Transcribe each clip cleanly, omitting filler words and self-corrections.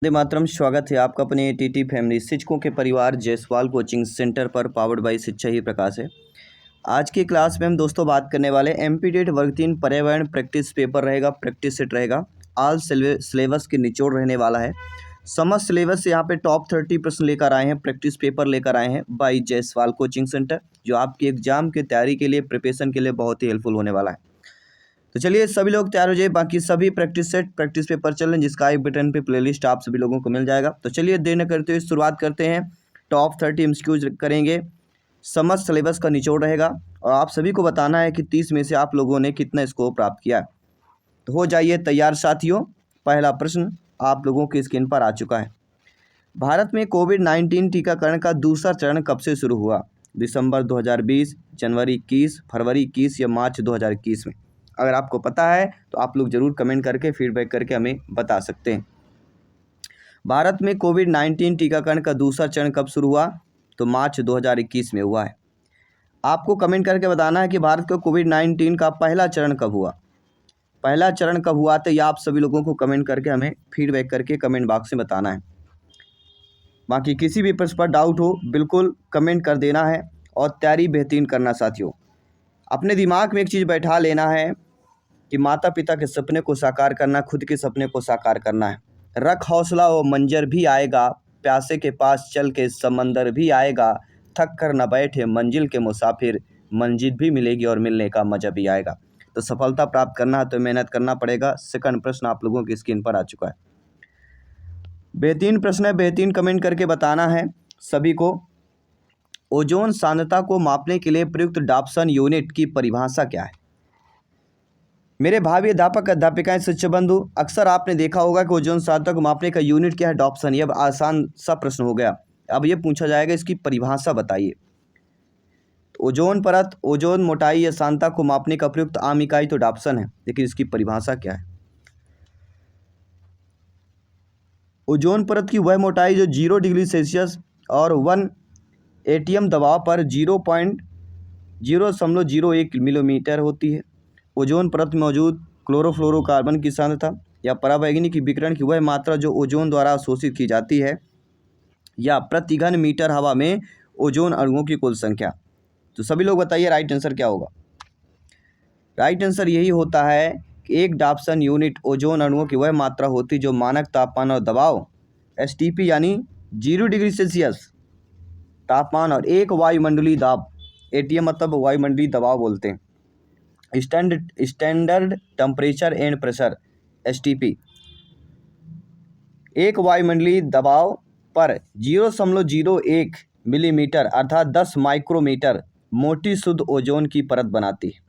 वंदे मातरम। स्वागत है आपका अपने टीटी फैमिली शिक्षकों के परिवार जायसवाल कोचिंग सेंटर पर, पावर्ड बाय शिक्षा ही प्रकाश है। आज की क्लास में हम दोस्तों बात करने वाले एमपीटेट वर्ग 3 पर्यावरण प्रैक्टिस पेपर रहेगा, प्रैक्टिस सेट रहेगा। ऑल सिलेबस के निचोड़ रहने वाला है। समस्त सिलेबस से यहाँ पे टॉप 30 प्रश्न लेकर आए हैं, प्रैक्टिस पेपर लेकर आए हैं बाई जायसवाल कोचिंग सेंटर, जो आपकी एग्जाम की तैयारी के लिए, प्रिपरेशन के लिए बहुत ही हेल्पफुल होने वाला है। तो चलिए सभी लोग तैयार हो जाइए। बाकी सभी प्रैक्टिस सेट, प्रैक्टिस पेपर चल रहे हैं, जिसका आई बटन पे प्लेलिस्ट आप सभी लोगों को मिल जाएगा। तो चलिए देर न करते हुए शुरुआत करते हैं। टॉप 30 एमसीक्यूज करेंगे, समस्त सिलेबस का निचोड़ रहेगा और आप सभी को बताना है कि 30 में से आप लोगों ने कितना स्कोर प्राप्त किया। तो हो जाइए तैयार साथियों। पहला प्रश्न आप लोगों की स्क्रीन पर आ चुका है। भारत में कोविड-19 टीकाकरण का दूसरा चरण कब से शुरू हुआ? दिसंबर 2020, जनवरी 21, फरवरी 21 या मार्च 2021 में? अगर आपको पता है तो आप लोग ज़रूर कमेंट करके फीडबैक करके हमें बता सकते हैं। भारत में कोविड-19 टीकाकरण का दूसरा चरण कब शुरू हुआ? तो मार्च 2021 में हुआ है। आपको कमेंट करके बताना है कि भारत को कोविड-19 का पहला चरण कब हुआ। पहला चरण कब हुआ, तो यह आप सभी लोगों को कमेंट करके हमें फीडबैक करके कमेंट बॉक्स में बताना है। बाकी किसी भी प्रश्न पर डाउट हो बिल्कुल कमेंट कर देना है और तैयारी बेहतरीन करना साथियों। अपने दिमाग में एक चीज़ बैठा लेना है कि माता पिता के सपने को साकार करना, खुद के सपने को साकार करना है। रख हौसला वो मंजर भी आएगा, प्यासे के पास चल के समंदर भी आएगा, थक कर न बैठे मंजिल के मुसाफिर, मंजिल भी मिलेगी और मिलने का मजा भी आएगा। तो सफलता प्राप्त करना है तो मेहनत करना पड़ेगा। सेकंड प्रश्न आप लोगों की स्क्रीन पर आ चुका है। बेहतरीन प्रश्न है, बेहतरीन कमेंट करके बताना है सभी को। ओजोन सांद्रता को मापने के लिए प्रयुक्त डॉप्सन यूनिट की परिभाषा क्या है? मेरे भावी अध्यापक अध्यापिकाएं शिक्षक बंधु, अक्सर आपने देखा होगा कि ओजोन सांद्रता को मापने का यूनिट क्या है? डॉप्सन। ये अब आसान सा प्रश्न हो गया। अब ये पूछा जाएगा इसकी परिभाषा बताइए। ओजोन परत, ओजोन मोटाई या सांद्रता को मापने का प्रयुक्त आम इकाई तो डॉप्सन है, लेकिन इसकी परिभाषा क्या है? ओजोन परत की वह मोटाई जो 0 डिग्री सेल्सियस और 1 एटीएम दबाव पर 0.001 मिलीमीटर होती है। ओजोन परत में मौजूद क्लोरोफ्लोरोकार्बन की सांद्रता या पराबैंगनी की विकिरण की वह मात्रा जो ओजोन द्वारा अवशोषित की जाती है, या प्रति घन मीटर हवा में ओजोन अणुओं की कुल संख्या। तो सभी लोग बताइए राइट आंसर क्या होगा? राइट आंसर यही होता है कि एक डॉप्सन यूनिट ओजोन अणुओं की वह मात्रा होती जो मानक तापमान और दबाव एसटीपी यानी 0 डिग्री सेल्सियस तापमान और 1 वायुमंडलीय दाब, एटीएम मतलब वायुमंडलीय दबाव बोलते हैं, standard temperature and pressure STP, 1 वायुमंडलीय दबाव पर 0.01 मिलीमीटर अर्थात 10 माइक्रोमीटर मोटी शुद्ध ओजोन की परत बनाती है।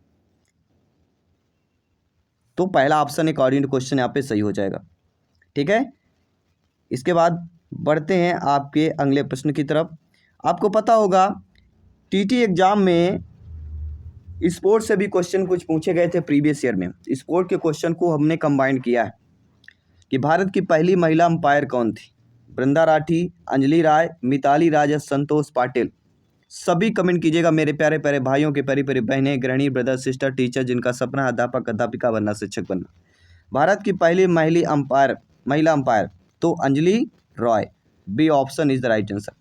तो पहला ऑप्शन अकॉर्डिंग टू क्वेश्चन यहाँ पे सही हो जाएगा। ठीक है, इसके बाद बढ़ते हैं आपके अगले प्रश्न की तरफ। आपको पता होगा टीटी एग्जाम में स्पोर्ट्स से भी क्वेश्चन कुछ पूछे गए थे प्रीवियस ईयर में। स्पोर्ट के क्वेश्चन को हमने कंबाइन किया है कि भारत की पहली महिला अंपायर कौन थी? वृंदा राठी, अंजलि राय, मिताली राज या संतोष पाटिल? सभी कमेंट कीजिएगा मेरे प्यारे प्यारे भाइयों के, प्यारी प्यारी बहनें, गृहिणी, ब्रदर, सिस्टर, टीचर जिनका सपना है अध्यापक अध्यापिका बनना, शिक्षक बनना। भारत की पहली महिला अंपायर तो Anjali Roy. B option is the right answer.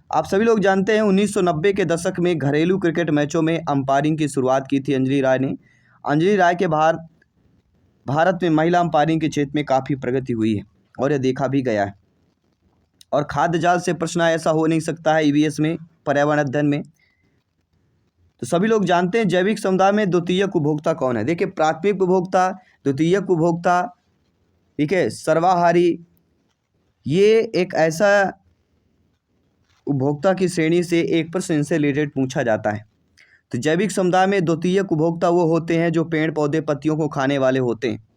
आप सभी लोग जानते हैं 1990 के दशक में घरेलू क्रिकेट मैचों में अंपायरिंग की शुरुआत की थी अंजलि राय ने। अंजलि राय के भारत में महिला अंपायरिंग के क्षेत्र में काफ़ी प्रगति हुई है और यह देखा भी गया है। और खाद्य जाल से प्रश्न ऐसा हो नहीं सकता है ईवीएस में, पर्यावरण अध्ययन में। तो सभी लोग जानते हैं जैविक समुदाय में द्वितीयक उपभोक्ता कौन है? देखिए, प्राथमिक उपभोक्ता, द्वितीयक उपभोक्ता, ठीक है, सर्वाहारी, ये एक ऐसा उपभोक्ता की श्रेणी से एक प्रश्न इनसे रिलेटेड पूछा जाता है। तो जैविक समुदाय में द्वितीयक उपभोक्ता वो होते हैं जो पेड़ पौधे पत्तियों को खाने वाले होते हैं,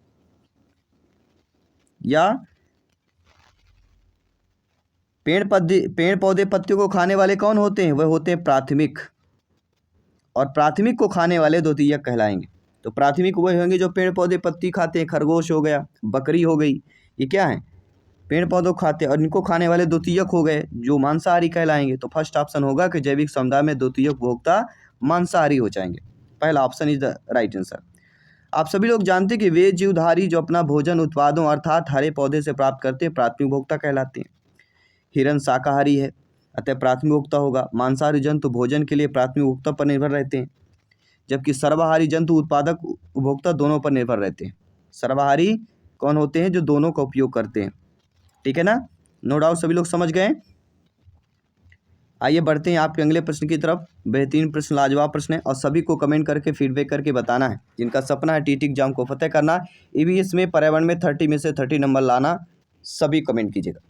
या पेड़ पौधे पत्तियों को खाने वाले कौन होते हैं? वह होते हैं प्राथमिक, और प्राथमिक को खाने वाले द्वितीयक कहलाएंगे। तो प्राथमिक वह होंगे जो पेड़ पौधे पत्ती खाते हैं, खरगोश हो गया, बकरी हो गई, ये क्या है? पेड़ पौधों को खाते हैं। और इनको खाने वाले द्वितीयक हो गए जो मांसाहारी कहलाएंगे। तो फर्स्ट ऑप्शन होगा कि जैविक समुदाय में द्वितीयक उपभोक्ता मांसाहारी हो जाएंगे। पहला option is the right answer. आप सभी लोग जानते हैं कि वे जीवधारी जो अपना भोजन उत्पादों अर्थात हरे पौधे से प्राप्त करते हैं प्राथमिक उपभोक्ता कहलाते हैं। हिरण शाकाहारी है, अतः प्राथमिक उपभोक्ता होगा। मांसाहारी जंतु भोजन के लिए प्राथमिक उपभोक्ता पर निर्भर रहते हैं, जबकि सर्वाहारी जंतु उत्पादक उपभोक्ता दोनों पर निर्भर रहते हैं। सर्वाहारी कौन होते हैं? जो दोनों का उपयोग करते हैं। ठीक है ना, नो डाउट सभी लोग समझ गए। आइए बढ़ते हैं आपके अगले प्रश्न की तरफ। बेहतरीन प्रश्न, लाजवाब प्रश्न है और सभी को कमेंट करके फीडबैक करके बताना है। जिनका सपना है टीटी एग्जाम को फतेह करना, ईवीएस में पर्यावरण में 30 में से 30 नंबर लाना, सभी कमेंट कीजिएगा।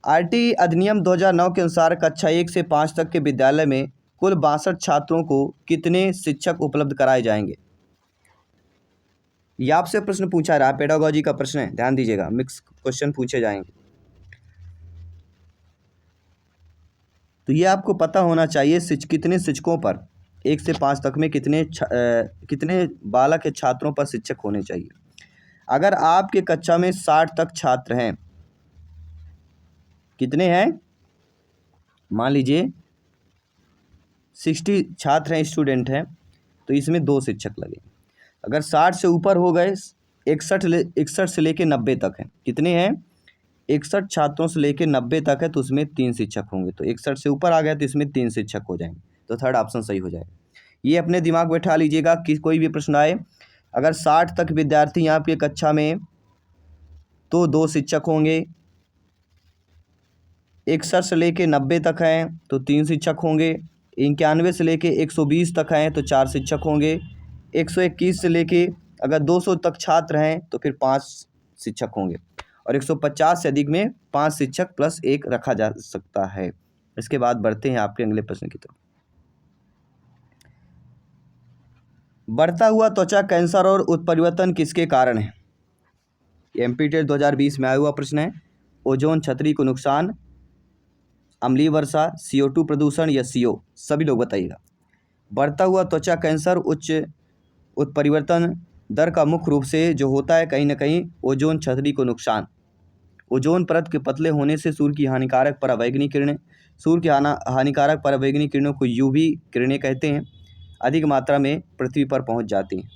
आरटी अधिनियम 2009 के अनुसार कक्षा 1 से 5 तक के विद्यालय में कुल 62 छात्रों को कितने शिक्षक उपलब्ध कराए जाएंगे? यह आपसे प्रश्न पूछा रहा, पेडागोजी का प्रश्न है, ध्यान दीजिएगा, मिक्स क्वेश्चन पूछे जाएंगे। तो ये आपको पता होना चाहिए कितने शिक्षकों पर 1 से 5 तक में कितने बालक के छात्रों पर शिक्षक होने चाहिए। अगर आपके कक्षा में 60 तक छात्र हैं, कितने हैं? मान लीजिए 60 छात्र हैं, स्टूडेंट हैं, तो इसमें 2 शिक्षक लगे। अगर 60 से ऊपर हो गए, 61 से लेके 90 तक हैं, कितने हैं? 61 छात्रों से लेकर 90 तक है, तो उसमें 3 शिक्षक होंगे। तो 61 से ऊपर आ गया तो इसमें 3 शिक्षक हो जाएंगे। तो थर्ड ऑप्शन सही हो जाएगा। ये अपने दिमाग में बैठा लीजिएगा कि कोई भी प्रश्न आए, अगर 60 तक विद्यार्थी यहाँ पे कक्षा में तो 2 शिक्षक होंगे, 61 से लेकर 90 तक हैं तो 3 शिक्षक होंगे, 91 से लेकर 120 तक हैं तो 4 शिक्षक होंगे, 121 से लेके अगर 200 तक छात्र हैं तो फिर 5 शिक्षक होंगे, और 150 से अधिक में 5 शिक्षक प्लस 1 रखा जा सकता है। इसके बाद बढ़ते हैं आपके अगले प्रश्न की तरफ। बढ़ता हुआ त्वचा कैंसर और उत्परिवर्तन किसके कारण है? एमपीटेट 2020 में आया हुआ प्रश्न है। ओजोन छतरी को नुकसान, अम्लीय वर्षा, CO2 प्रदूषण या CO? सभी लोग बताइएगा। बढ़ता हुआ त्वचा कैंसर, उच्च उत्परिवर्तन दर का मुख्य रूप से जो होता है कहीं ना कहीं ओजोन छतरी को नुकसान। ओजोन परत के पतले होने से सूर्य की हानिकारक परावैंगनी किरणें, सूर्य की हानिकारक परावैंगनी किरणों को UV किरणें कहते हैं, अधिक मात्रा में पृथ्वी पर पहुंच जाती हैं,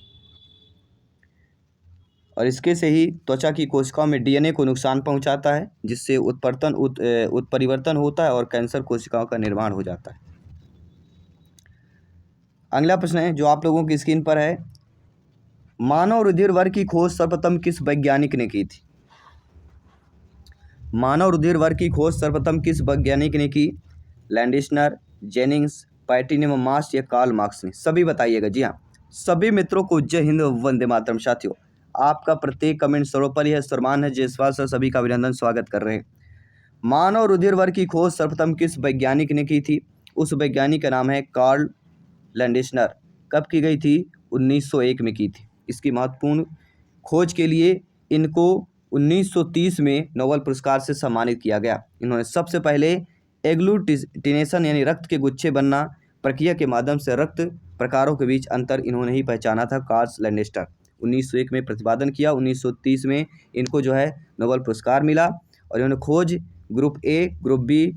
और इसके से ही त्वचा की कोशिकाओं में DNA को नुकसान पहुंचाता है, जिससे उत्परिवर्तन होता है और कैंसर कोशिकाओं का निर्माण हो जाता है। अगला प्रश्न है जो आप लोगों की स्क्रीन पर है। मानव रुधिर वर्ग की खोज सर्वप्रथम किस वैज्ञानिक ने की थी? मानव रुधिर वर्ग की खोज सर्वप्रथम किस वैज्ञानिक ने की? लैंडिस्नर, जेनिंग्स, पैटिनियमास या कार्ल मार्क्स ने? सभी बताइएगा। जी हाँ, सभी मित्रों को जय हिंद, वंदे मातरम। साथियों, आपका प्रत्येक कमेंट सर्वोपरि है। सरमान है जयसवाल सर, सभी का अभिनंदन, स्वागत कर रहे हैं। मानव रुधिर वर्ग की खोज सर्वप्रथम किस वैज्ञानिक ने की थी? उस वैज्ञानिक का नाम है कार्ल लैंडिस्नर। कब की गई थी? 1901 में की थी। इसकी महत्वपूर्ण खोज के लिए इनको 1930 में नोबेल पुरस्कार से सम्मानित किया गया। इन्होंने सबसे पहले एग्लूटिनेशन यानी रक्त के गुच्छे बनना प्रक्रिया के माध्यम से रक्त प्रकारों के बीच अंतर इन्होंने ही पहचाना था। कार्ल लैंडिस्नर 1901 में प्रतिपादन किया, 1930 में इनको जो है नोबेल पुरस्कार मिला, और इन्होंने खोज group A, group B,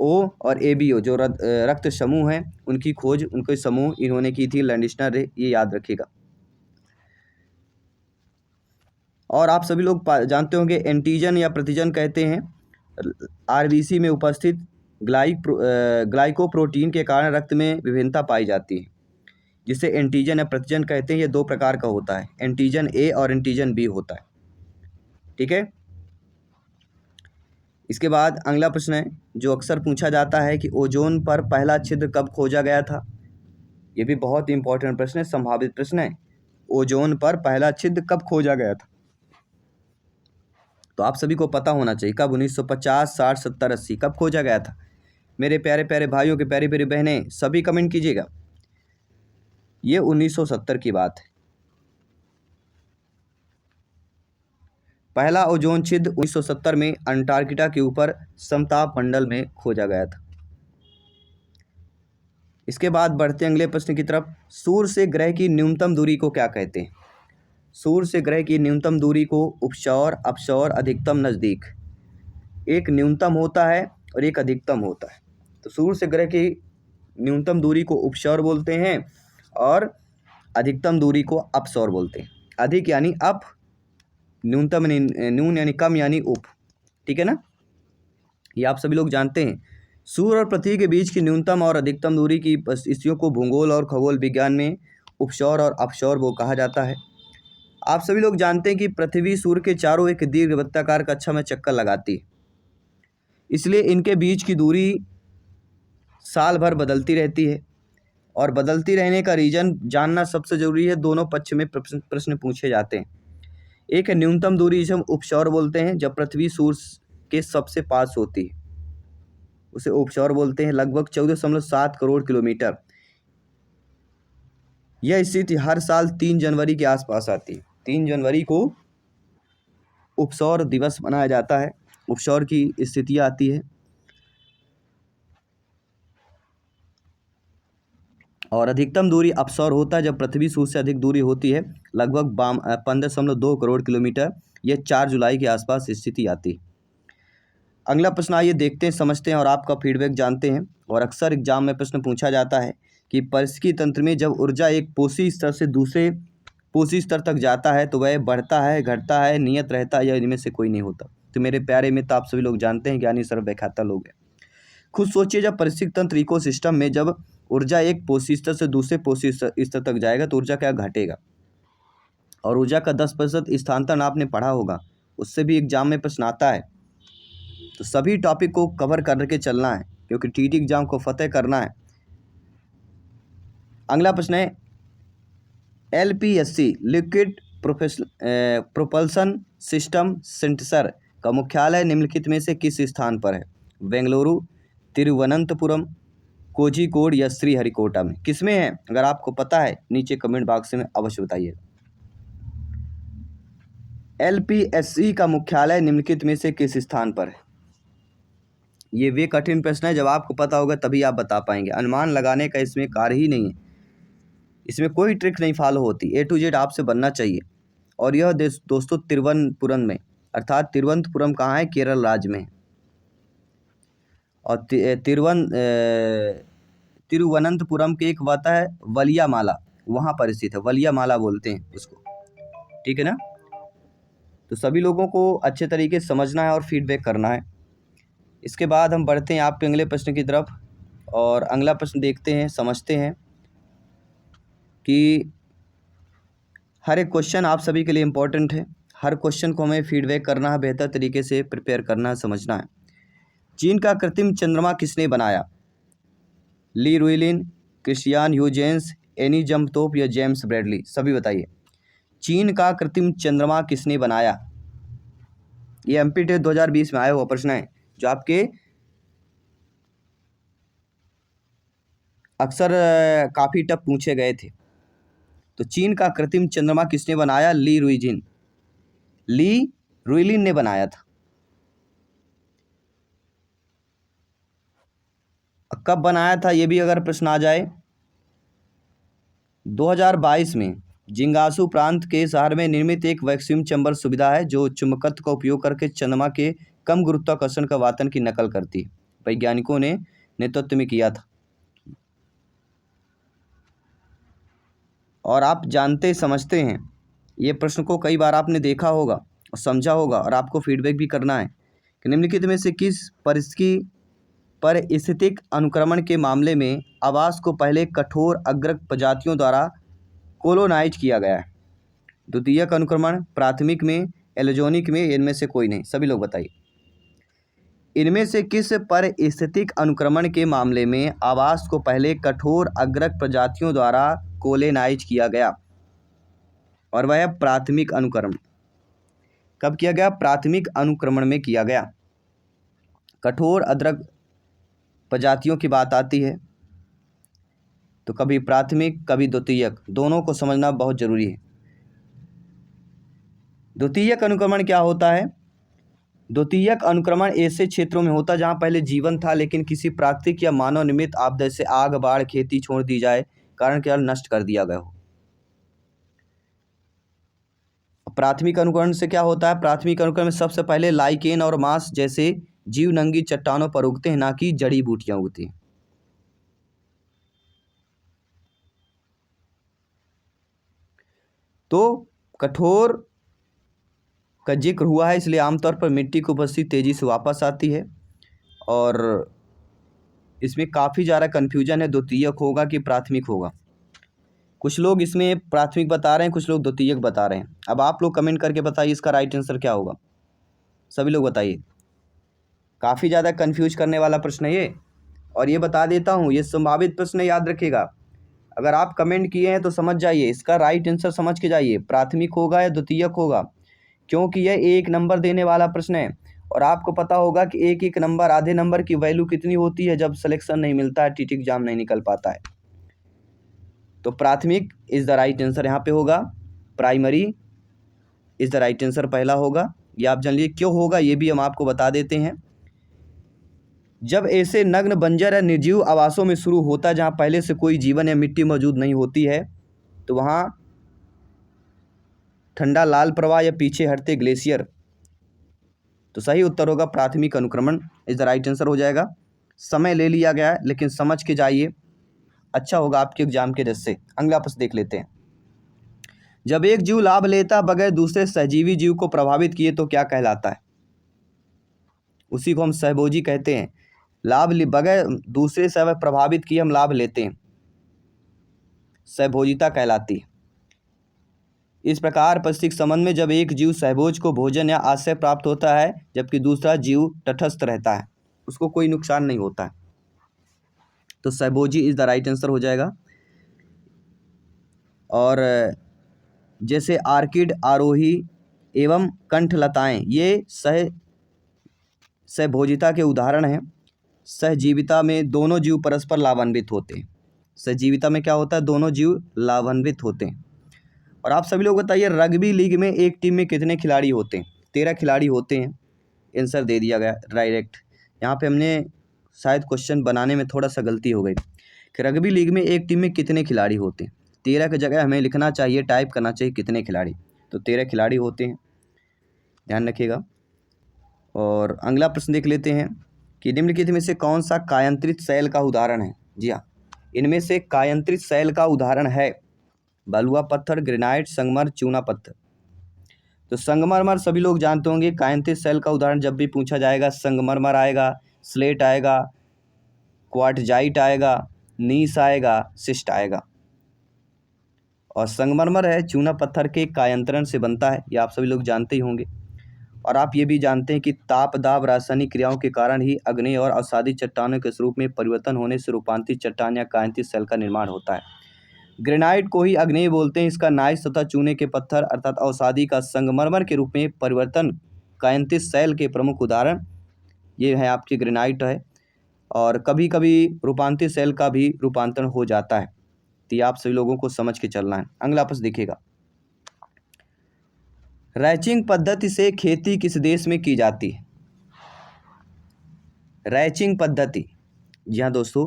O और ABO जो रक्त समूह हैं उनकी खोज, उनके समूह इन्होंने की थी, लैंडिस्नर, ये याद रखिएगा। और आप सभी लोग जानते होंगे एंटीजन या प्रतिजन कहते हैं RBC में उपस्थित ग्लाइकोप्रोटीन के कारण रक्त में विभिन्नता पाई जाती है, जिसे एंटीजन या प्रतिजन कहते हैं। ये 2 प्रकार का होता है, एंटीजन A और एंटीजन B होता है। ठीक है, इसके बाद अगला प्रश्न है जो अक्सर पूछा जाता है कि ओजोन पर पहला छिद्र कब खोजा गया था? ये भी बहुत इंपॉर्टेंट प्रश्न है, संभावित प्रश्न है। ओजोन पर पहला छिद्र कब खोजा गया था? तो आप सभी को पता होना चाहिए कब। 1950, 60, 70, 80 कब खोजा गया था? मेरे प्यारे प्यारे भाइयों के प्यारी प्यारी बहनें, सभी कमेंट कीजिएगा। ये 1970 की बात है। पहला ओजोन छिद्र 1970 में अंटार्कटिका के ऊपर समताप मंडल में खोजा गया था। इसके बाद बढ़ते अगले प्रश्न की तरफ। सूर्य से ग्रह की न्यूनतम दूरी को क्या कहते हैं? सूर्य से ग्रह की न्यूनतम दूरी को उपसौर, अपसौर, अधिकतम, नज़दीक। एक न्यूनतम होता है और एक अधिकतम होता है। तो सूर्य से ग्रह की न्यूनतम दूरी को उपसौर बोलते हैं और अधिकतम दूरी को अपसौर बोलते हैं। अधिक यानी अप, न्यूनतम न्यून यानी कम यानी उप, ठीक है ना, ये आप सभी लोग जानते हैं। सूर्य और पृथ्वी के बीच की न्यूनतम और अधिकतम दूरी की स्थितियों को भूगोल और खगोल विज्ञान में उपसौर और अपसौर वो कहा जाता है। आप सभी लोग जानते हैं कि पृथ्वी सूर्य के चारों एक दीर्घ वृत्ताकार कक्षा में चक्कर लगाती है, इसलिए इनके बीच की दूरी साल भर बदलती रहती है। और बदलती रहने का रीजन जानना सबसे ज़रूरी है। दोनों पक्ष में प्रश्न पूछे जाते हैं। एक है न्यूनतम दूरी, जिसे हम उपसौर बोलते हैं, जब पृथ्वी सूर्य के सबसे पास होती है उसे उपसौर बोलते हैं, लगभग 14.7 करोड़ किलोमीटर। यह स्थिति हर साल 3 जनवरी के आसपास आती है। 3 जनवरी को उपसौर दिवस मनाया जाता है, उपसौर की स्थिति आती है। और अधिकतम दूरी अपसौर होता है जब पृथ्वी सूर्य से अधिक दूरी होती है, लगभग 15.2 करोड़ किलोमीटर। यह 4 जुलाई के आसपास स्थिति आती है। अगला प्रश्न आइए देखते हैं, समझते हैं और आपका फीडबैक जानते हैं। और अक्सर एग्जाम में प्रश्न पूछा जाता है कि पारिस्थितिकी तंत्र में जब ऊर्जा एक पोषी स्तर से दूसरे पोषी स्तर तक जाता है तो वह बढ़ता है, घटता है, नियत रहता है या इनमें से कोई नहीं होता। तो मेरे प्यारे मित्र, आप सभी लोग जानते हैं, ज्ञानी सर्व व्याख्याता लोग हैं। खुद सोचिए, जब पारिस्थितिक तंत्र इकोसिस्टम में जब ऊर्जा एक पोषी स्तर से दूसरे पोषी स्तर तक जाएगा तो ऊर्जा क्या घटेगा। और ऊर्जा का 10% स्थानांतरण आपने पढ़ा होगा, उससे भी एग्जाम में प्रश्न आता है। तो सभी टॉपिक को कवर करके चलना है, क्योंकि टीटी एग्जाम को फतेह करना है। अगला प्रश्न है, LPSC liquid propulsion system centre का मुख्यालय निम्नलिखित में से किस स्थान पर है। बेंगलुरु, तिरुवनंतपुरम, कोझिकोड या श्रीहरिकोटा में। किसमें है, अगर आपको पता है नीचे कमेंट बॉक्स में अवश्य बताइए। LPSC का मुख्यालय निम्नलिखित में से किस स्थान पर है। ये वे कठिन प्रश्न है, जब आपको पता होगा तभी आप बता पाएंगे। अनुमान लगाने का इसमें कार्य ही नहीं है, इसमें कोई ट्रिक नहीं फॉलो होती। A to Z आपसे बनना चाहिए। और यह दोस्तों तिरुवनंतपुरम में, अर्थात तिरुवनंतपुरम कहाँ है, केरल राज्य में। और तिरुवनंतपुरम के एक वाता है वलियामाला, वहाँ पर स्थित है, वलियामाला बोलते हैं उसको, ठीक है ना। तो सभी लोगों को अच्छे तरीके से समझना है और फीडबैक करना है। इसके बाद हम बढ़ते हैं आपके अगले प्रश्न की तरफ। और अगला प्रश्न देखते हैं, समझते हैं कि हर एक क्वेश्चन आप सभी के लिए इम्पोर्टेंट है। हर क्वेश्चन को हमें फीडबैक करना है, बेहतर तरीके से प्रिपेयर करना है, समझना है। चीन का कृत्रिम चंद्रमा किसने बनाया। ली रुइलिन, क्रिस्टियान ह्यूजेंस, एनी जम्पतोप या जेम्स ब्रैडली। सभी बताइए, चीन का कृत्रिम चंद्रमा किसने बनाया। ये MPTEST 2020 में आया हुआ प्रश्न है, जो आपके अक्सर काफ़ी टफ पूछे गए थे। तो चीन का कृत्रिम चंद्रमा किसने बनाया। ली रुइलिन ने बनाया था। कब बनाया था, ये भी अगर प्रश्न आ जाए। 2022 में जिंगासू प्रांत के शहर में निर्मित एक वैक्यूम चैम्बर सुविधा है, जो चुंबकत्व का उपयोग करके चंद्रमा के कम गुरुत्वाकर्षण का वातन की नकल करती है। वैज्ञानिकों ने नेतृत्व में किया था। और आप जानते समझते हैं, ये प्रश्न को कई बार आपने देखा होगा और समझा होगा, और आपको फीडबैक भी करना है कि निम्नलिखित में से किस परिस्थिति पर स्थितिक अनुक्रमण के मामले में आवास को पहले कठोर अग्रक प्रजातियों द्वारा कोलोनाइज किया गया है। द्वितीयक अनुक्रमण, प्राथमिक में, एलोजोनिक में, इनमें से कोई नहीं। सभी लोग बताइए, इनमें से किस परिस्थितिक अनुक्रमण के मामले में आवास को पहले कठोर अग्रक प्रजातियों द्वारा कोलोनाइज किया गया। और वह प्राथमिक अनुक्रमण। कब किया गया, प्राथमिक अनुक्रमण में किया गया। कठोर अग्रक प्रजातियों की बात आती है तो कभी प्राथमिक कभी द्वितीयक, दोनों को समझना बहुत जरूरी है। द्वितीयक अनुक्रमण क्या होता है। द्वितीयक अनुक्रमण ऐसे क्षेत्रों में होता है जहां पहले जीवन था, लेकिन किसी प्राकृतिक या मानव निर्मित आपदा जैसे आग, बाढ़, खेती छोड़ दी जाए कारण के नष्ट कर दिया गया हो। प्राथमिक अनुक्रमण से क्या होता है, प्राथमिक अनुक्रमण में सबसे पहले लाइकेन और मांस जैसे जीव नंगी चट्टानों पर उगते हैं, ना कि जड़ी बूटियां उगती हैं। तो कठोर का जिक्र हुआ है, इसलिए आमतौर पर मिट्टी की उपस्थिति तेज़ी से वापस आती है। और इसमें काफ़ी ज़्यादा कन्फ्यूजन है, द्वितीयक होगा कि प्राथमिक होगा। कुछ लोग इसमें प्राथमिक बता रहे हैं, कुछ लोग द्वितीयक बता रहे हैं। अब आप लोग कमेंट करके बताइए इसका राइट आंसर क्या होगा, सभी लोग बताइए। काफ़ी ज़्यादा कन्फ्यूज करने वाला प्रश्न है ये। और ये बता देता हूँ, ये संभावित प्रश्न याद रखिएगा। अगर आप कमेंट किए हैं तो समझ जाइए, इसका राइट आंसर समझ के जाइए, प्राथमिक होगा या द्वितीयक होगा, क्योंकि यह 1 नंबर देने वाला प्रश्न है। और आपको पता होगा कि एक एक नंबर, आधे नंबर की वैल्यू कितनी होती है जब सिलेक्शन नहीं मिलता है, टीटी एग्जाम नहीं निकल पाता है। तो प्राथमिक इज़ द राइट आंसर यहाँ पे होगा, primary is the right answer पहला होगा। ये आप जान लीजिए क्यों होगा, ये भी हम आपको बता देते हैं। जब ऐसे नग्न, बंजर या निर्जीव आवासों में शुरू होता है जहाँ पहले से कोई जीवन या मिट्टी मौजूद नहीं होती है, तो वहाँ ठंडा लाल प्रवाह या पीछे हटते ग्लेशियर। तो सही उत्तर होगा प्राथमिक अनुक्रमण इज द राइट आंसर हो जाएगा। समय ले लिया गया है लेकिन समझ के जाइए, अच्छा होगा आपके एग्जाम के दृष्टि से। अगला प्रश्न देख लेते हैं। जब एक जीव लाभ लेता बगैर दूसरे सहजीवी जीव को प्रभावित किए तो क्या कहलाता है? उसी को हम सहभोजी कहते हैं। लाभ बगैर दूसरे से प्रभावित किए हम लाभ लेते हैं, सहभोजिता कहलाती है। इस प्रकार परिस्थितिक संबंध में जब एक जीव सहभोज को भोजन या आश्रय प्राप्त होता है जबकि दूसरा जीव तटस्थ रहता है, उसको कोई नुकसान नहीं होता है, तो सहभोजी इज द राइट आंसर हो जाएगा। और जैसे आर्किड, आरोही एवं कंठलताएं ये सहभोजिता के उदाहरण हैं। सहजीविता में दोनों जीव परस्पर लाभान्वित होते हैं। सहजीविता में क्या होता है, दोनों जीव लाभान्वित होते हैं। और आप सभी लोग बताइए, रग्बी लीग में एक टीम में कितने खिलाड़ी होते हैं? 13 खिलाड़ी होते हैं। आंसर दे दिया गया डायरेक्ट। यहाँ पे हमने शायद क्वेश्चन बनाने में थोड़ा सा गलती हो गई कि रग्बी लीग में एक टीम में कितने खिलाड़ी होते हैं। 13 की जगह हमें लिखना चाहिए, टाइप करना चाहिए कितने खिलाड़ी। तो 13 खिलाड़ी होते हैं, ध्यान रखिएगा। और अगला प्रश्न देख लेते हैं कि निम्नलिखित में से कौन सा कायांतरित शैल का उदाहरण है? जी हाँ, इनमें से कायांतरित शैल का उदाहरण है बलुआ पत्थर, ग्रेनाइट, संगमरमर, चूना पत्थर। तो संगमरमर सभी लोग जानते होंगे। कायांतरित शैल का उदाहरण जब भी पूछा जाएगा, संगमरमर आएगा, स्लेट आएगा, क्वार्टजाइट आएगा, नीस आएगा, शिस्ट आएगा। और संगमरमर है चूना पत्थर के कायांतरण से बनता है, ये आप सभी लोग जानते ही होंगे। और आप ये भी जानते हैं कि ताप दाब रासायनिक क्रियाओं के कारण ही अग्नेय और अवसादी चट्टानों के स्वरूप में परिवर्तन होने से रूपांतरित चट्टान या कायांतरित शैल का निर्माण होता है। ग्रेनाइट को ही अग्नेय बोलते हैं। इसका नाइस तथा चूने के पत्थर अर्थात अवसादी का संगमरमर के रूप में परिवर्तन कायांतरित शैल के प्रमुख उदाहरण ये है आपकी ग्रेनाइट है। और कभी कभी रूपांतरित शैल का भी रूपांतरण हो जाता है, तो ये आप सभी लोगों को समझ के चलना है। अगला प्रश्न देखिएगा, रैचिंग पद्धति से खेती किस देश में की जाती है? रैचिंग पद्धति, जी हाँ दोस्तों,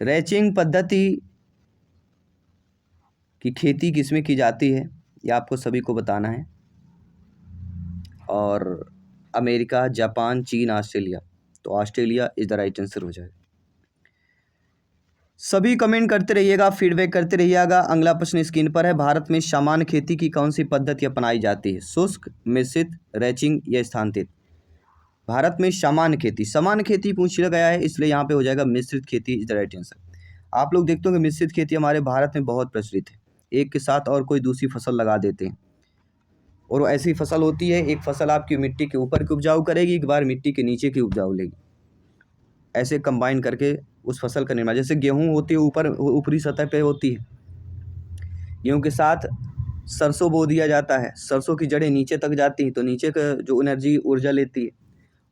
रैचिंग पद्धति की खेती किस में की जाती है ये आपको सभी को बताना है। और अमेरिका, जापान, चीन, ऑस्ट्रेलिया। तो Australia is the right answer हो जाएगा। सभी कमेंट करते रहिएगा, फीडबैक करते रहिएगा। अगला प्रश्न स्क्रीन पर है, भारत में सामान्य खेती की कौन सी पद्धति अपनाई जाती है? शुष्क, मिश्रित, रैचिंग या स्थानांतरित? भारत में सामान्य खेती पूछ लिया गया है, इसलिए यहाँ पे हो जाएगा मिश्रित खेती इज द राइट आंसर। आप लोग देखते होंगे मिश्रित खेती हमारे भारत में बहुत प्रचलित है। एक के साथ और कोई दूसरी फसल लगा देते हैं, और वो ऐसी फसल होती है, एक फसल आपकी मिट्टी के ऊपर की उपजाऊ करेगी, एक बार मिट्टी के नीचे की उपजाऊ लेगी, ऐसे कंबाइन करके उस फसल का निर्माण। जैसे गेहूँ होती है ऊपर, ऊपरी सतह पे होती है, गेहूँ के साथ सरसों बो दिया जाता है, सरसों की जड़ें नीचे तक जाती हैं तो नीचे का जो एनर्जी ऊर्जा लेती है,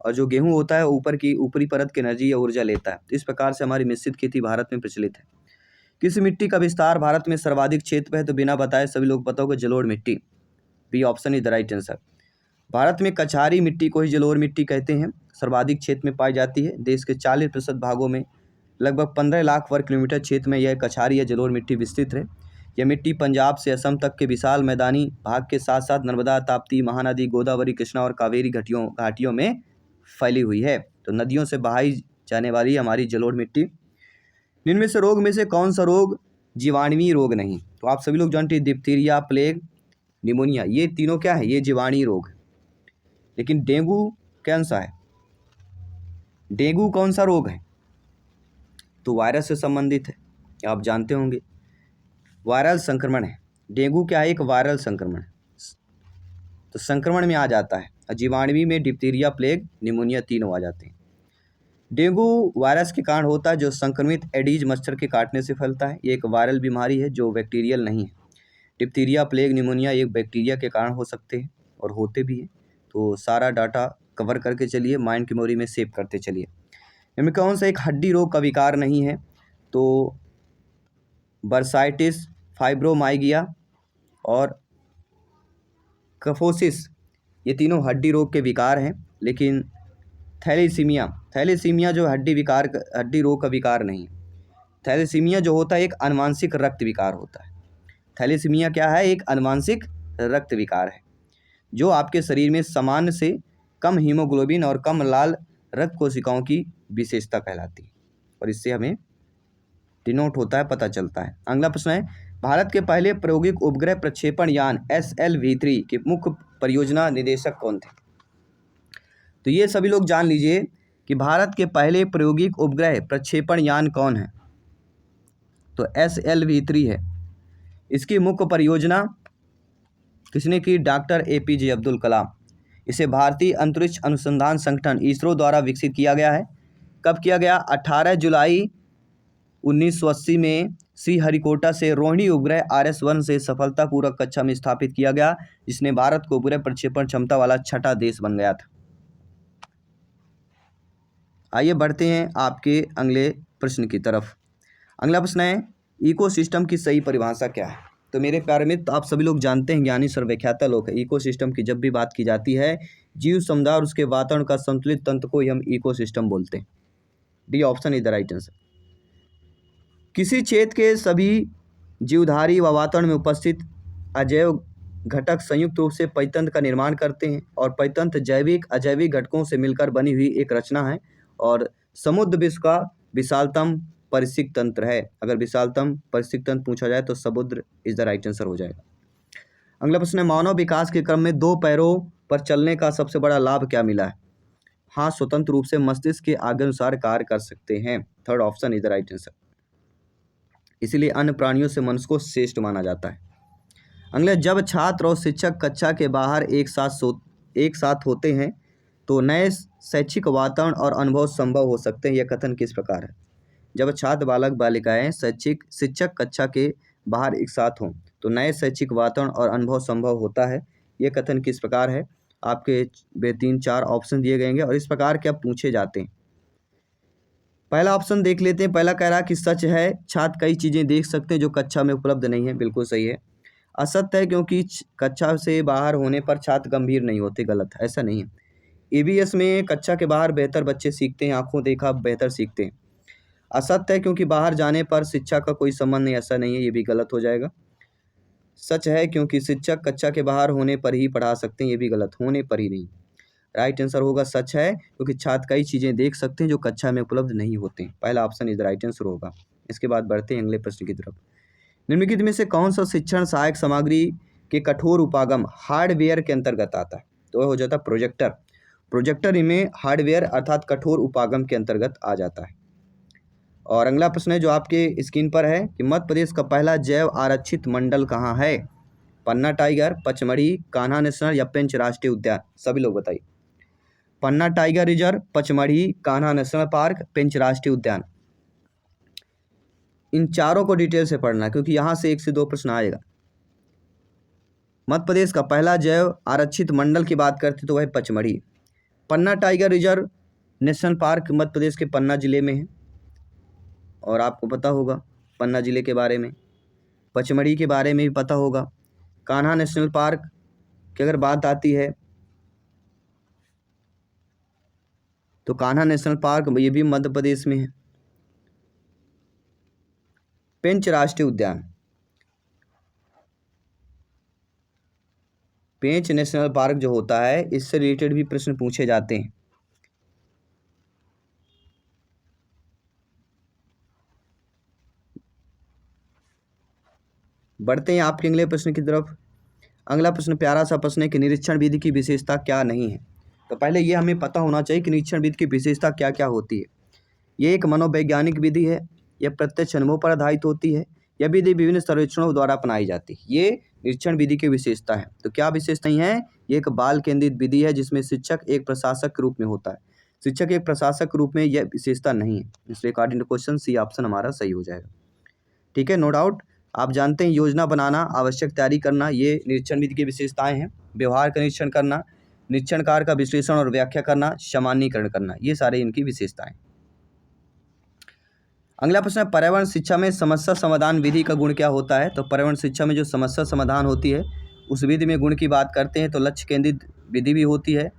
और जो गेहूँ होता है ऊपर की ऊपरी परत की एनर्जी या ऊर्जा लेता है। तो इस प्रकार से हमारी मिश्रित खेती भारत में प्रचलित है। किस मिट्टी का विस्तार भारत में सर्वाधिक क्षेत्र पे है? तो बिना बताए सभी लोग पता होगा, जलोढ़ मिट्टी। B option is the right answer. Bharat में कछारी मिट्टी को ही जलोढ़ मिट्टी कहते हैं, सर्वाधिक क्षेत्र में पाई जाती है। देश के 40% भागों में लगभग 15 लाख वर्ग किलोमीटर क्षेत्र में यह कछारी या जलोढ़ मिट्टी विस्तृत है। यह मिट्टी पंजाब से असम तक के विशाल मैदानी भाग के साथ साथ नर्मदा, ताप्ती, महानदी, गोदावरी, कृष्णा और कावेरी घाटियों में फैली हुई है। तो नदियों से बहाई जाने वाली हमारी जलोढ़ मिट्टी। इनमें से रोग में से कौन सा रोग जीवाणुवीय रोग नहीं? तो आप सभी लोग जानते हैं डिप्थीरिया, प्लेग, निमोनिया, ये तीनों क्या है, ये जीवाणु रोग है। लेकिन डेंगू कौन सा है, डेंगू कौन सा रोग है, तो वायरस से संबंधित है, आप जानते होंगे, वायरल संक्रमण है। डेंगू क्या है, एक वायरल संक्रमण है, तो संक्रमण में आ जाता है। जीवाणु में डिप्थीरिया, प्लेग, निमोनिया तीनों आ जाते हैं। डेंगू वायरस के कारण होता है, जो संक्रमित एडीज मच्छर के काटने से फैलता है। ये एक वायरल बीमारी है जो बैक्टीरियल नहीं है। डिप्थीरिया, प्लेग, निमोनिया एक बैक्टीरिया के कारण हो सकते हैं और होते भी हैं। तो सारा डाटा कवर करके चलिए, माइंड की मेमोरी में सेव करते चलिए। इनमें कौन सा एक हड्डी रोग का विकार नहीं है, तो बर्साइटिस, फाइब्रोमाइगिया और कफोसिस, ये तीनों हड्डी रोग के विकार हैं। लेकिन थैलेसीमिया जो हड्डी रोग का विकार नहीं है। थैलेसीमिया जो होता है एक अनुवांशिक रक्त विकार होता है। थैलेसीमिया क्या है, एक अनुवांशिक रक्त विकार है जो आपके शरीर में सामान्य से कम हीमोग्लोबिन और कम लाल रक्त कोशिकाओं की विशेषता कहलाती है, और इससे हमें डिनोट होता है, पता चलता है। अगला प्रश्न है, भारत के पहले प्रायोगिक उपग्रह प्रक्षेपण यान SLV-3 के मुख्य परियोजना निदेशक कौन थे? तो ये सभी लोग जान लीजिए कि भारत के पहले प्रायोगिक उपग्रह प्रक्षेपण यान कौन है, तो SLV-3 है। इसकी मुख्य परियोजना किसने की, डॉक्टर APJ अब्दुल कलाम। इसे भारतीय अंतरिक्ष अनुसंधान संगठन इसरो द्वारा विकसित किया गया है। कब किया गया, 18 जुलाई 1980 में श्रीहरिकोटा से रोहिणी उपग्रह RS-1 से सफलतापूर्वक कक्षा में स्थापित किया गया, जिसने भारत को उपग्रह प्रक्षेपण क्षमता वाला छठा देश बन गया था। आइए बढ़ते हैं आपके अगले प्रश्न की तरफ। अगला प्रश्न है, इकोसिस्टम की सही परिभाषा क्या है? तो मेरे प्यारे मित्र, आप सभी लोग जानते हैं, ज्ञानी सर्वव्याख्याता लोग, इकोसिस्टम की जब भी बात की जाती है, जीव समुदाय और उसके वातावरण का संतुलित तंत्र को ही हम इकोसिस्टम बोलते हैं। D option is the right answer. किसी क्षेत्र के सभी जीवधारी व वातावरण में उपस्थित अजैव घटक संयुक्त रूप से परितंत्र का निर्माण करते हैं, और परितंत्र जैविक अजैविक घटकों से मिलकर बनी हुई एक रचना है, और समुद्र विश्व का विशालतम परिस्थितिक तंत्र है। अगर विशालतम परिस्थितिक तंत्र पूछा जाए तो समुद्र इज द राइट आंसर हो जाएगा। अगला प्रश्न है, मानव विकास के क्रम में 2 पैरों पर चलने का सबसे बड़ा लाभ क्या मिला है? हाँ, स्वतंत्र रूप से मस्तिष्क के आगे अनुसार कार्य कर सकते हैं। Third option is the right answer. इसीलिए अन्य प्राणियों से मनुष्य को श्रेष्ठ माना जाता है। अगले, जब छात्र और शिक्षक कक्षा के बाहर एक साथ होते हैं तो नए शैक्षिक वातावरण और अनुभव संभव हो सकते हैं। यह कथन किस प्रकार है? जब छात्र बालक बालिकाएं शिक्षक कक्षा के बाहर एक साथ हों तो नए शैक्षिक वातावरण और अनुभव संभव होता है। यह कथन किस प्रकार है? आपके 3-4 ऑप्शन दिए गए हैं और इस प्रकार के अब पूछे जाते हैं। पहला ऑप्शन देख लेते हैं। पहला कह रहा है कि सच है, छात्र कई चीज़ें देख सकते हैं जो कक्षा में उपलब्ध नहीं है। बिल्कुल सही है। असत्य है, क्योंकि कक्षा से बाहर होने पर छात्र गंभीर नहीं होते। गलत, ऐसा नहीं है। EVS में कक्षा के बाहर बेहतर बच्चे सीखते हैं, आंखों देखा बेहतर सीखते हैं। असत्य है, क्योंकि बाहर जाने पर शिक्षा का कोई संबंध नहीं। ऐसा नहीं है, ये भी गलत हो जाएगा। सच है, क्योंकि शिक्षक कक्षा के बाहर होने पर ही पढ़ा सकते हैं। ये भी गलत, होने पर ही नहीं। राइट आंसर होगा सच है, क्योंकि छात्र कई चीज़ें देख सकते हैं जो कक्षा में उपलब्ध नहीं होते हैं। पहला option is the right answer होगा। इसके बाद बढ़ते हैं अगले प्रश्न की तरफ। निम्नलिखित में से कौन सा शिक्षण सहायक सामग्री के कठोर उपागम हार्डवेयर के अंतर्गत आता है? तो वह हो जाता है प्रोजेक्टर। प्रोजेक्टर इनमें हार्डवेयर अर्थात कठोर उपागम के अंतर्गत आ जाता है। और अगला प्रश्न है जो आपके स्क्रीन पर है कि मध्य प्रदेश का पहला जैव आरक्षित मंडल कहाँ है? पन्ना टाइगर, पचमढ़ी, कान्हा नेशनल या पेंच राष्ट्रीय उद्यान? सभी लोग बताइए। Panna tiger reserve, Pachmarhi, Kanha national park, Pench राष्ट्रीय उद्यान। इन चारों को डिटेल से पढ़ना, क्योंकि यहाँ से 1 से 2 प्रश्न आएगा। मध्य प्रदेश का पहला जैव आरक्षित मंडल की बात करते तो वह पचमढ़ी। पन्ना tiger reserve national park Madhya Pradesh के पन्ना जिले में है, और आपको पता होगा पन्ना जिले के बारे में। पचमढ़ी के बारे में भी पता होगा। कान्हा नेशनल पार्क की अगर बात आती है तो कान्हा नेशनल पार्क ये भी मध्य प्रदेश में है। पेंच राष्ट्रीय उद्यान, पेंच नेशनल पार्क जो होता है, इससे रिलेटेड भी प्रश्न पूछे जाते हैं। बढ़ते हैं आपके अगले प्रश्न की तरफ। अगला प्रश्न प्यारा सा प्रश्न है कि निरीक्षण विधि की विशेषता क्या नहीं है। तो पहले ये हमें पता होना चाहिए कि निरीक्षण विधि की विशेषता क्या क्या होती है। ये एक मनोवैज्ञानिक विधि है, यह प्रत्यक्ष अनुभव पर आधारित होती है, यह विधि विभिन्न सर्वेक्षणों द्वारा अपनाई जाती है। ये निरीक्षण विधि की विशेषता है। तो क्या विशेषताएं हैं? ये एक बाल केंद्रित विधि है जिसमें शिक्षक एक प्रशासक के रूप में होता है। शिक्षक एक प्रशासक के रूप में यह विशेषता नहीं है, इसलिए according to question C option हमारा सही हो जाएगा। ठीक है, नो डाउट। आप जानते हैं योजना बनाना, आवश्यक तैयारी करना, ये निरीक्षण विधि की विशेषताएं हैं। व्यवहार का निरीक्षण करना, निरीक्षण कार्य का विश्लेषण और व्याख्या करना, सामान्यीकरण करना, ये सारे इनकी विशेषताएं। अगला प्रश्न है पर्यावरण शिक्षा में समस्या समाधान विधि का गुण क्या होता है। तो पर्यावरण शिक्षा में जो समस्या समाधान होती है उस विधि में गुण की बात करते हैं तो लक्ष्य केंद्रित विधि भी होती है,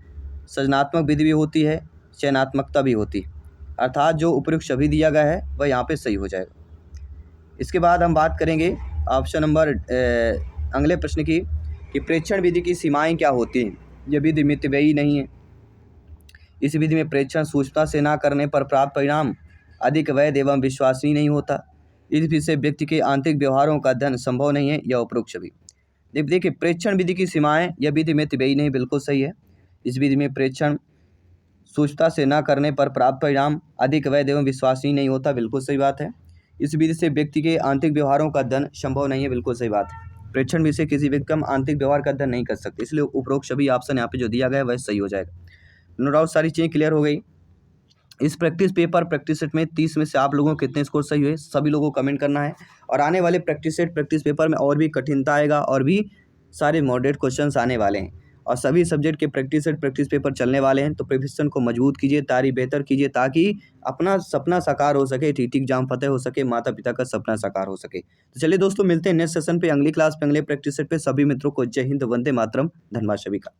सृजनात्मक विधि भी होती है, चयनात्मकता भी होती है। अर्थात जो उपयुक्त सभी दिया गया है वह यहाँ पे सही हो जाएगा। इसके बाद हम बात करेंगे ऑप्शन नंबर अगले प्रश्न की कि प्रेक्षण विधि की सीमाएं क्या होती हैं। यह विधि मितव्ययी नहीं है। इस विधि में प्रेक्षण सूक्ष्मता से न करने पर प्राप्त परिणाम अधिक वैध एवं विश्वसनीय नहीं होता। इस विधि से व्यक्ति के आंतरिक व्यवहारों का अध्ययन संभव नहीं है या उपरोक्त सभी। देखिए प्रेक्षण विधि की सीमाएं, यह विधि मितव्ययी नहीं, बिल्कुल सही है। इस विधि में प्रेक्षण सूक्ष्मता से न करने पर प्राप्त परिणाम अधिक वैध एवं विश्वसनीय नहीं होता, बिल्कुल सही बात है। इस विधि से व्यक्ति के आंतरिक व्यवहारों का अध्ययन संभव नहीं है, बिल्कुल सही बात है। प्रेक्षण विधि से किसी व्यक्ति का आंतरिक व्यवहार का अध्ययन नहीं कर सकते, इसलिए उपरोक्त सभी ऑप्शन यहाँ पे जो दिया गया है वह सही हो जाएगा। नो डाउट सारी चीज़ें क्लियर हो गई। इस प्रैक्टिस पेपर प्रैक्टिस सेट में 30 में से आप लोगों के कितने स्कोर सही हुए सभी लोगों को कमेंट करना है। और आने वाले प्रैक्टिस सेट प्रैक्टिस पेपर में और भी कठिनता आएगा और भी सारे मॉडरेट क्वेश्चंस आने वाले हैं और सभी सब्जेक्ट के प्रैक्टिस सेट प्रैक्टिस पेपर चलने वाले हैं। तो प्रिपरेशन को मजबूत कीजिए, तैयारी बेहतर कीजिए ताकि अपना सपना साकार हो सके, टीटी एग्जाम फतेह हो सके, माता पिता का सपना साकार हो सके। तो चलिए दोस्तों, मिलते हैं नेक्स्ट सेशन पे, अगली क्लास पे, अगले प्रैक्टिस सेट पे। सभी मित्रों को जय हिंद, वंदे मातरम, धन्यवाद सभी का।